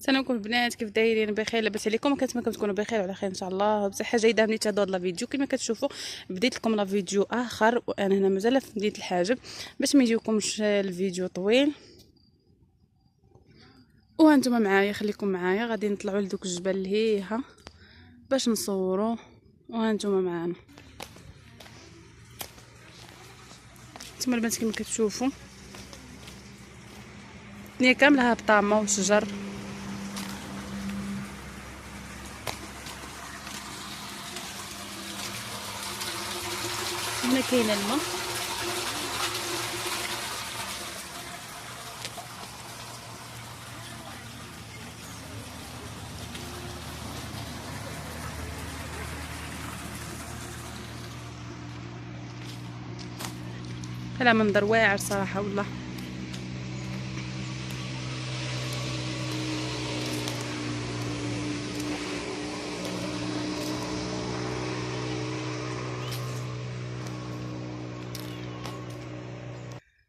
السلام عليكم البنات، كيف دايرين؟ بخير؟ لاباس عليكم؟ كنتمنى تكونوا بخير وعلى خير ان شاء الله بصحه جيده. منين تهضوا هذا الفيديو كما كتشوفوا بديت لكم لا فيديو اخر، وانا هنا مازال في مدينه الحاجب باش ما يجيكمش الفيديو طويل. وهانتوما معايا، خليكم معايا، غادي نطلعوا لدوك الجبال الهيها باش نصوروا. وهانتوما معانا نتوما البنات كما كتشوفوا الدنيا كامله هابطه وشجر. هنا كاين الماء، هذا منظر واعر صراحه والله.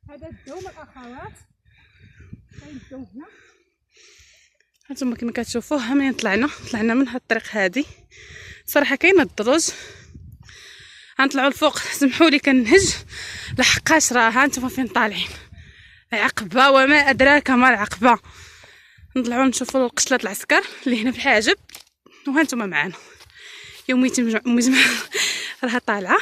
هذا الدوم الاخوات، كاين الدوم هنا. هانتوما كما كتشوفوا منين طلعنا من هاد الطريق هادي. صراحه كاين الدروج، غنطلعوا الفوق. سمحوا لي كنهج لحقاش راه هانتوما فين طالعين، عقبه وما ادراك ما العقبه. نطلعوا نشوفوا القشله العسكر اللي هنا في الحاجب، وهانتوما معانا يوميتي مجمع راها طالعه.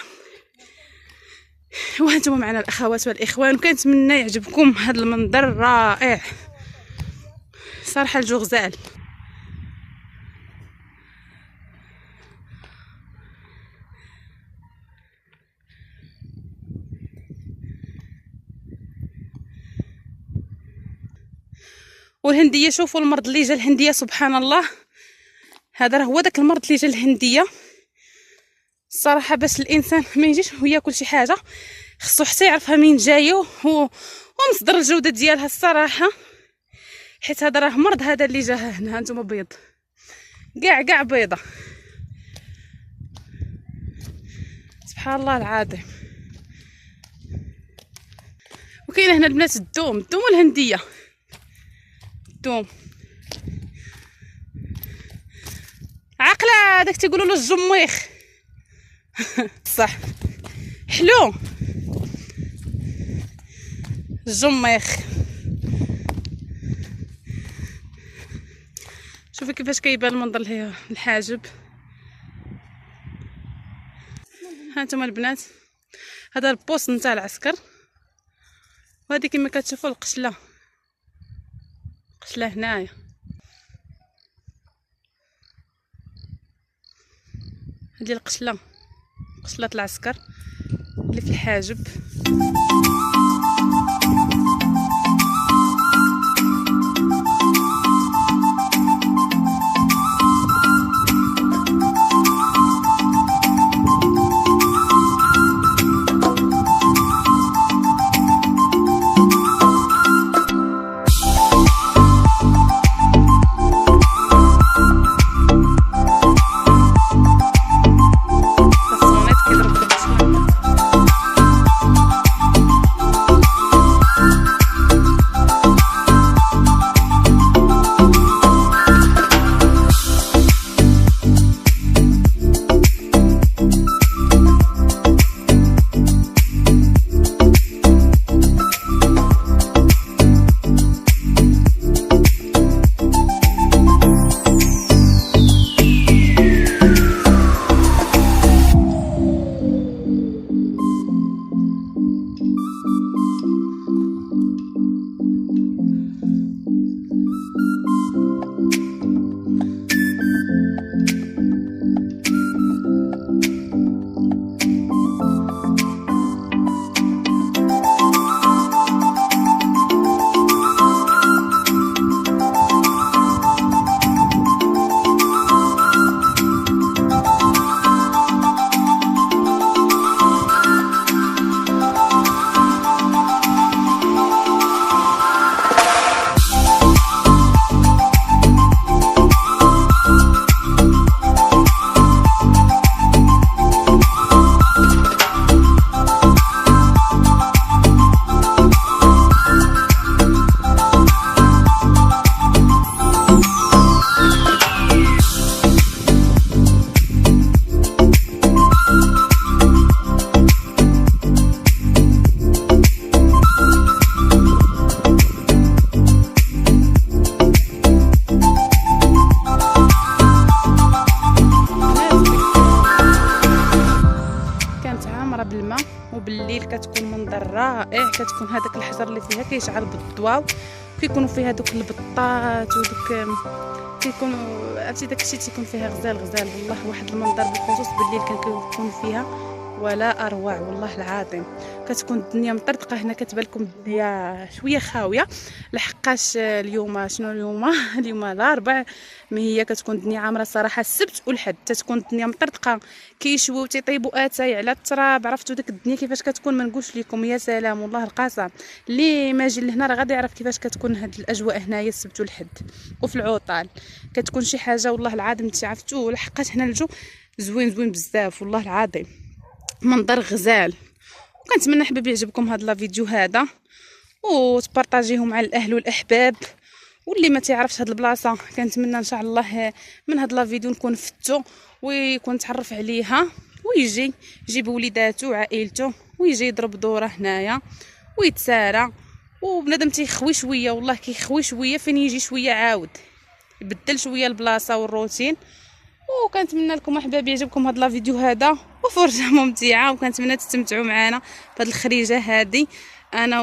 وهانتوما معنا الاخوات والاخوان، وكنتمنى يعجبكم هذا المنظر الرائع صراحه. الجو غزال. والهنديه، شوفوا المرض اللي جا الهنديه، سبحان الله. هذا راه هو داك المرض اللي جا الهنديه الصراحه. باش الانسان ما يجيش وياكل شي حاجه خصو حتى يعرفها منين جايه ومصدر الجوده ديالها الصراحه، حيت هذا راه مرض هذا اللي جا هنا. هانتوما بيض كاع بيضه، سبحان الله العظيم. وكاينه هنا البنات الدوم والهنديه. الدوم عقله داك تيقولوا له الجميخ صح، حلو الجميخ. شوفوا كيفاش كيبان المنظر اللي الحاجب. هانتوما البنات هذا البوست نتاع العسكر، وهذه كما كتشوفوا القشله هنايا. هذه قشله العسكر اللي في الحاجب. كتكون هذاك الحجر اللي فيها كيشعل بالضواء، كيكونوا فيها دوك البطات ودوك كيكونوا عرفتي داكشي تيكون فيها غزال والله واحد المنظر بالخصوص بالليل كيكون فيها ولا اروع والله العظيم. كتكون الدنيا مطرطقه هنا، كتبان لكم الدنيا شويه خاويه لحقاش اليوم شنو اليوم الاربع، ما هي كتكون الدنيا عامره صراحه. السبت والحد تتكون الدنيا مطرطقه، كيشويو تيطيبوا اتاي على التراب، عرفتوا ديك الدنيا كيفاش كتكون ما نقولش لكم. يا سلام والله القاسم، اللي ما جي لهنا راه غادي يعرف كيفاش كتكون هاد الاجواء هنايا السبت والحد. وفي العطال كتكون شي حاجه والله العظيم عرفتوا لحقاش هنا الجو زوين بزاف والله العظيم، منظر غزال. وكنتمنى حبايبي يعجبكم هذا الفيديو هذا وتبارطاجيوه مع الاهل والاحباب، واللي ما تعرفش هاد البلاصه كنتمنى ان شاء الله من هاد الفيديو نكون فتو ويكون تعرف عليها ويجي يجيب وليداتو وعائلته ويجي يضرب دوره هنايا ويتسارى. وبنادم تيخوي شويه والله كيخوي شويه، فين يجي شويه عاود يبدل شويه البلاصه والروتين. وكنتمنى لكم احبابي يعجبكم هذا الفيديو هذا وفرجه ممتعه، وكنتمنى تستمتعوا معنا بهذه الخريجه هذه، انا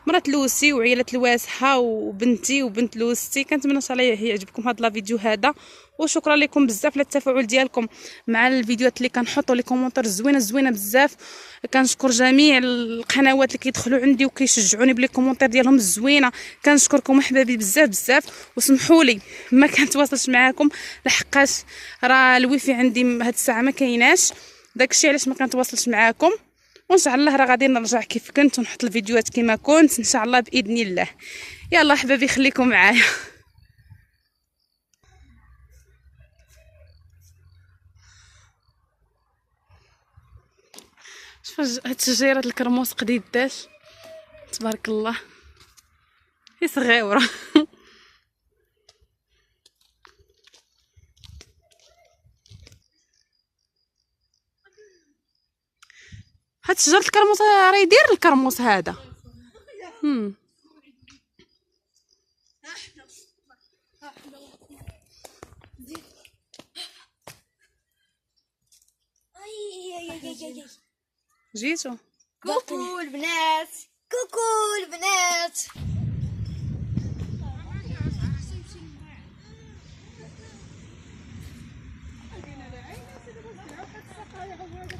مرات لوسي وعيله الواسحه وبنتي وبنت لوستي. كنتمنى ان شاء الله يعجبكم هذا الفيديو هذا، وشكرا لكم بزاف على التفاعل ديالكم مع الفيديوهات اللي كنحطوا لي كومونتير زوينه بزاف. كنشكر جميع القنوات اللي كيدخلوا عندي وكيشجعوني بلي كومونتير ديالهم الزوينه، كنشكركم احبابي بزاف. وسمحوا لي ما كنتواصلش معاكم لحقاش راه الويفي عندي هاد الساعه ما كايناش، داكشي علاش ما كنتواصلش معاكم. وان شاء الله راه غادي نرجع كيف كنت ونحط الفيديوهات كما كنت ان شاء الله باذن الله. يلا احبابي خليكم معايا. شوف هاد شجيره الكرموس قديدات تبارك الله، هي صغيره. هاد شجره الكرموس راه يدير الكرموس هذا. جيتو كوكو البنات، كوكو البنات.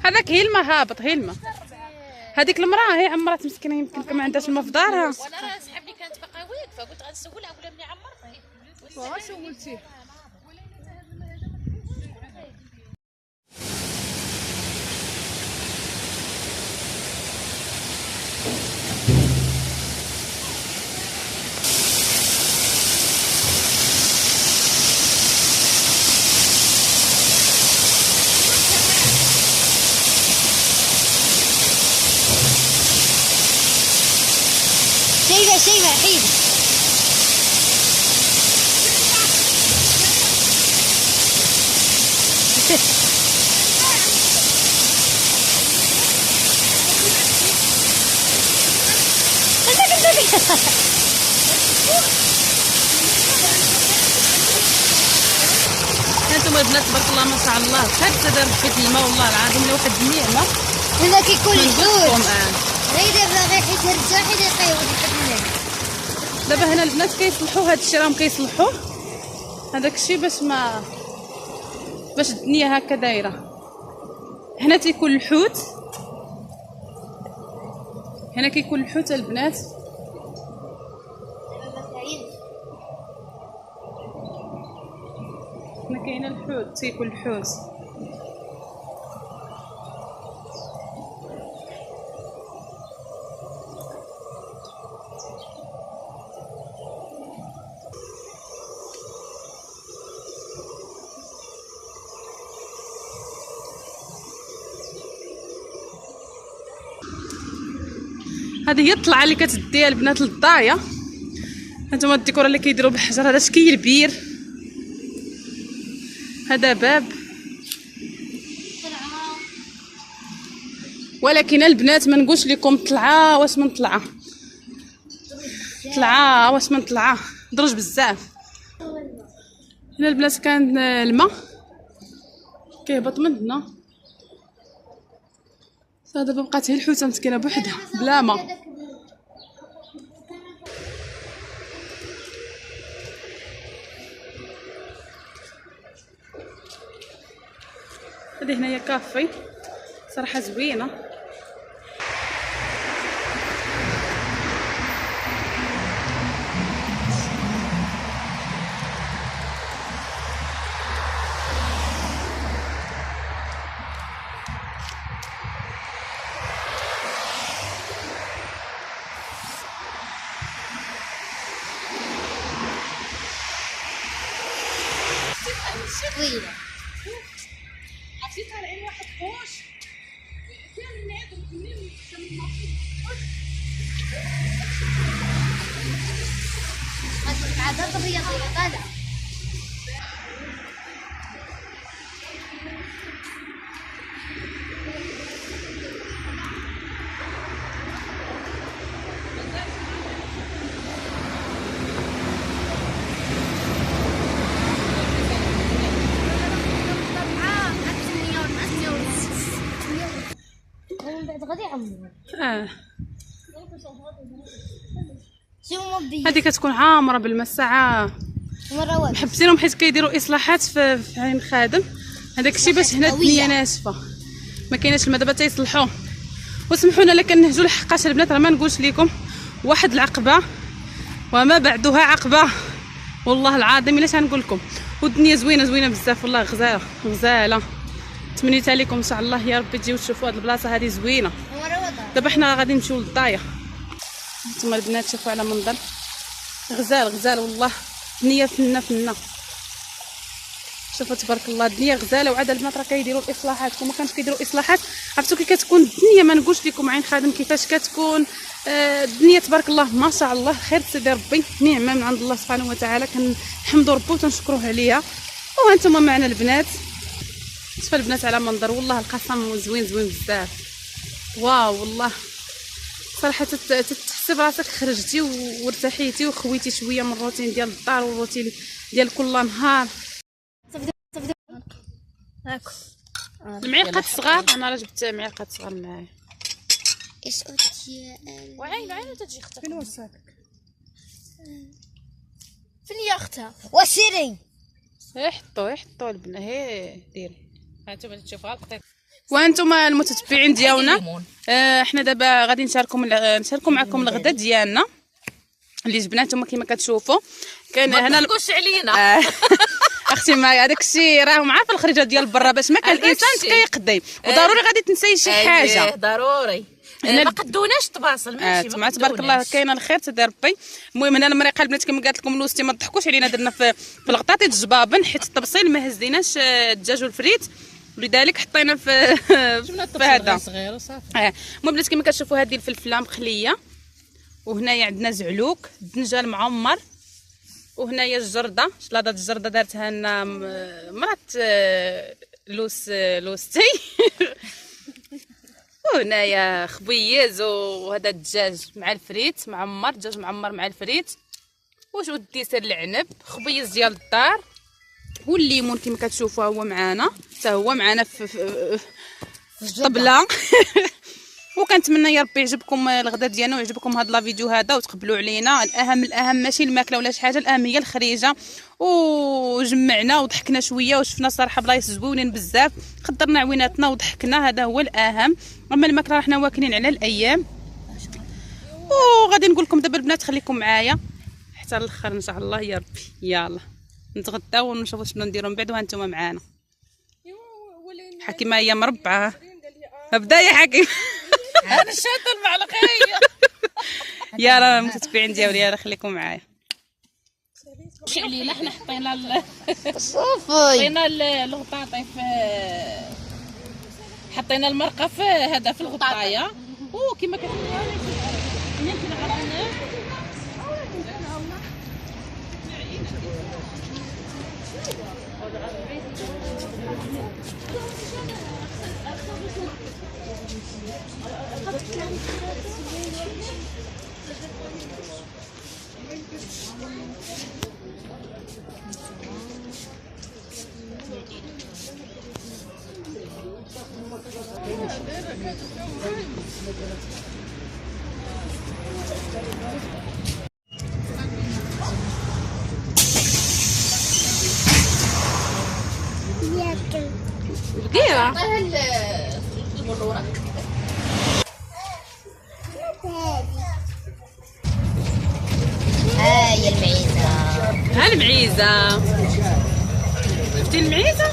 هذاك هي الماء هابط، هي الماء. هذيك المراه هي عمرات مسكينه، يمكن ما عندهاش الماء في دارها. وانا راه صاحبني كانت باقا واقفه، قلت غنسولها ولا مني عمرتها. واش سولتيه؟ شيبه حيد. هانتوما البنات تبارك الله ما شاء الله، هكا دار في الماء والله العظيم لواحد النعمه. هنا كيكون نقولكم غير دابا غير حيت يرجع حيت يقيود الحمل. دابا هنا البنات كيصلحوا هذا الشيء، راهم كيصلحوه هذاك الشيء باش الدنيا هكا دايره. هنا تيكون الحوت، هنا كيكون الحوت البنات. هنا كاين الحوت، تيكون الحوت. هذه هي الطلعه اللي كتديها البنات للدايه. هانتوما الديكور اللي كيديروا بالحجر، هذا شكل كبير، هذا باب. ولكن البنات ما نقولش لكم طلعه واش من طلعه، طلعه واش من طلعه، درج بزاف. هنا البنات كان الماء كيهبط من هنا دابا بقات هي الحوته مسكينه بوحدها بلا ما. هذه هنايا كافي صراحه زوينه. طويلة. عرفتي طالعين واحد بوش كامل نعدو منين عادات رياضية طالعة. غادي عمو. شو مبي. هذه كتكون عامره بالمساعه مرة واحدة. محبسينهم حيت كيديروا اصلاحات في عين خادم. هذاك الشيء باش هنا الدنيا ناشفه ما كايناش الماء دابا تيصلحوه. وسمحوا لنا كنهجوا لحقاش البنات راه ما نقولش لكم واحد العقبه وما بعدها عقبه والله العظيم الا تنقول لكم. والدنيا زوينه زوينه بزاف والله غزاله غزاله. تمنيت عليكم ان شاء الله يا ربي تجيو تشوفوا هاد البلاصه هذه زوينه. دابا حنا غادي نمشيو للضايه. نتوما البنات شوفوا على منظر غزال غزال والله. الدنيا فنه فنه شوفوا تبارك الله الدنيا غزاله. وعاد البنات راه كيديروا الاصلاحات. كون ما كانش كيديروا اصلاحات عرفتوا كي كتكون الدنيا ما نقولش لكم عين خادم كيفاش كتكون الدنيا تبارك الله ما شاء الله. خير سيدي ربي نعمه من عند الله سبحانه وتعالى كنحمدوا ربي وتنشكروه عليها. وهانتوما معنا البنات شوفوا البنات على منظر والله القسم زوين زوين بزاف. واو والله صراحه تحسي براسك خرجتي وارتحيتي وخويتي شويه من الروتين ديال الدار والروتين ديال كل نهار. المعلقات الصغار انا راه جبت معلقات صغار معايا. ايش قلتي؟ وعين تجي اختك. فين وصلك؟ فين يا اختها؟ وسيري يحطوا البنات هي ديري. هانتوما تشوفوا القطيط. وانتم المتتبعين ديالنا احنا دابا غادي نشاركوا معكم الغدا ديالنا اللي جبناه. نتوما كما كتشوفوا كان هنا تقولش علينا اختي معايا هذاك الشيء راه مع في الخريجه ديال برا باش ما كان الانسان كيقضي وضروري غادي تنساي شي حاجه ضروري. ما قدوناش تواصل ماشي ما تبارك الله كاين الخير تدير ربي. المهم هنا المريقه البنات كما قالت لكم لوستي ما تضحكوش علينا درنا في الغطاطي الجبابن حيت التبصيل ما هزيناش الدجاج والفريت ولذلك حطينا في هذا صغير وصافي. المهم بنات كما كتشوفوا هذه الفلفله مخليه وهنايا عندنا زعلوك الدنجال معمر وهنايا الجرده شلاضه الجرده دارتها لنا مرات لوستي وهنايا خبيز وهذا الدجاج مع الفريت معمر دجاج معمر مع الفريت واش وديسر العنب خبيز ديال الدار والليمون كما كتشوفوا هو معانا حتى هو معانا في الطبله. وكنتمنى يا ربي يعجبكم الغدا ديالنا ويعجبكم هذا الفيديو هذا وتقبلوا علينا. الاهم ماشي الماكله ولا شي حاجه الاهم هي الخريجه وجمعنا وضحكنا شويه وشفنا صراحه بلايص زوينين بزاف خضرنا عويناتنا وضحكنا هذا هو الاهم. اما الماكله راه حنا واكلين على الايام. وغادي نقول لكم دابا البنات خليكم معايا حتى الاخر ان شاء الله يا ربي. يلا نتغداو ونشوفوا شنو نديروا من بعد وهانتوما معانا. حكيمه هي مربعه ابدا يا حكيم. انا شاده المعلقيه. يلا المتتبعين ديالي يلا خليكم معايا. شي علينا حنا حطينا صافي حطينا الغطاطي حطينا المرقه في هذا في الغطايه وكما كتشوفوا دقيقة. هاي المعيزة. المعيزة. شفتي المعيزة؟